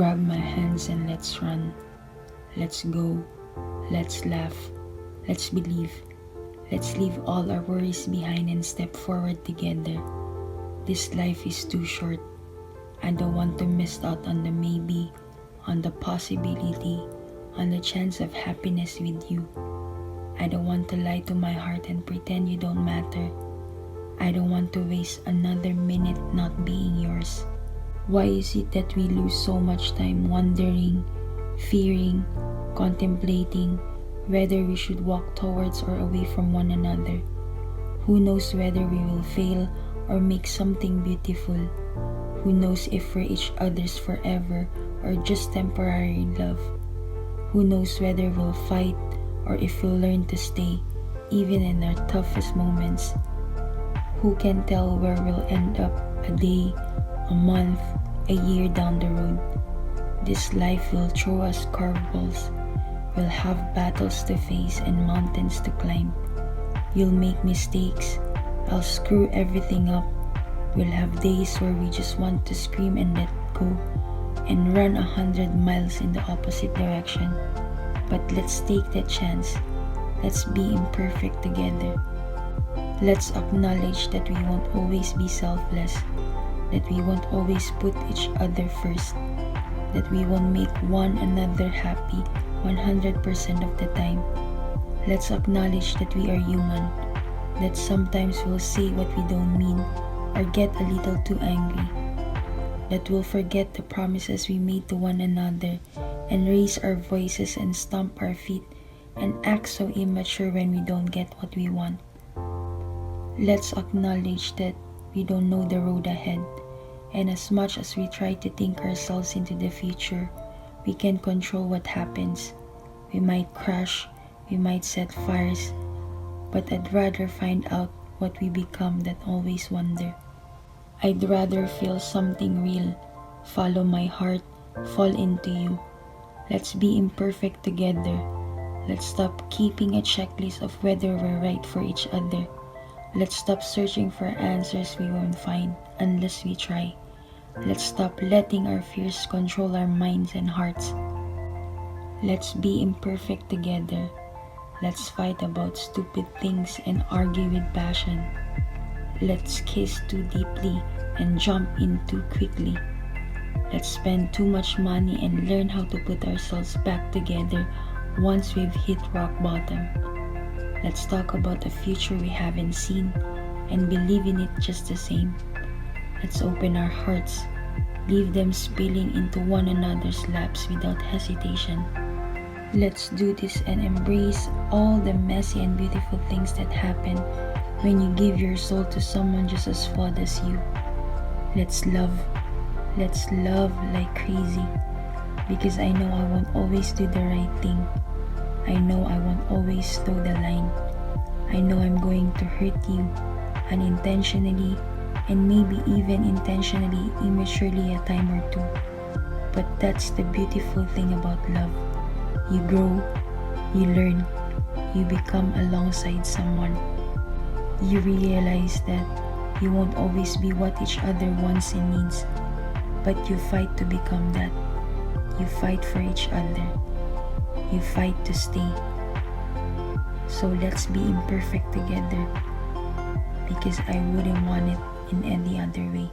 Grab my hands and let's run. Let's go. Let's laugh. Let's believe. Let's leave all our worries behind and step forward together. This life is too short. I don't want to miss out on the maybe, on the possibility, on the chance of happiness with you. I don't want to lie to my heart and pretend you don't matter. I don't want to waste another minute not being yours. Why is it that we lose so much time wondering, fearing, contemplating whether we should walk towards or away from one another? Who knows whether we will fail or make something beautiful? Who knows if we're each other's forever or just temporary love? Who knows whether we'll fight or if we'll learn to stay, even in our toughest moments? Who can tell where we'll end up a day, a month, a year down the road? This life will throw us curveballs. We'll have battles to face and mountains to climb. You'll make mistakes. I'll screw everything up. We'll have days where we just want to scream and let go and run 100 miles in the opposite direction. But let's take that chance. Let's be imperfect together. Let's acknowledge that we won't always be selfless, that we won't always put each other first, that we won't make one another happy 100% of the time. Let's acknowledge that we are human, that sometimes we'll say what we don't mean or get a little too angry, that we'll forget the promises we made to one another and raise our voices and stomp our feet and act so immature when we don't get what we want. Let's acknowledge that we don't know the road ahead, and as much as we try to think ourselves into the future, we can't control what happens. We might crash, we might set fires, but I'd rather find out what we become than always wonder. I'd rather feel something real, follow my heart, fall into you. Let's be imperfect together. Let's stop keeping a checklist of whether we're right for each other. Let's stop searching for answers we won't find unless we try. Let's stop letting our fears control our minds and hearts. Let's be imperfect together. Let's fight about stupid things and argue with passion. Let's kiss too deeply and jump in too quickly. Let's spend too much money and learn how to put ourselves back together once we've hit rock bottom. Let's talk about a future we haven't seen and believe in it just the same. Let's open our hearts, leave them spilling into one another's laps without hesitation. Let's do this and embrace all the messy and beautiful things that happen when you give your soul to someone just as flawed as you. Let's love like crazy, because I know I won't always do the right thing. I know I won't always toe the line. I know I'm going to hurt you unintentionally and maybe even intentionally, immaturely a time or two. But that's the beautiful thing about love. You grow, you learn, you become alongside someone. You realize that you won't always be what each other wants and needs, but you fight to become that. You fight for each other. You fight to stay. So let's be imperfect together, because I wouldn't want it in any other way.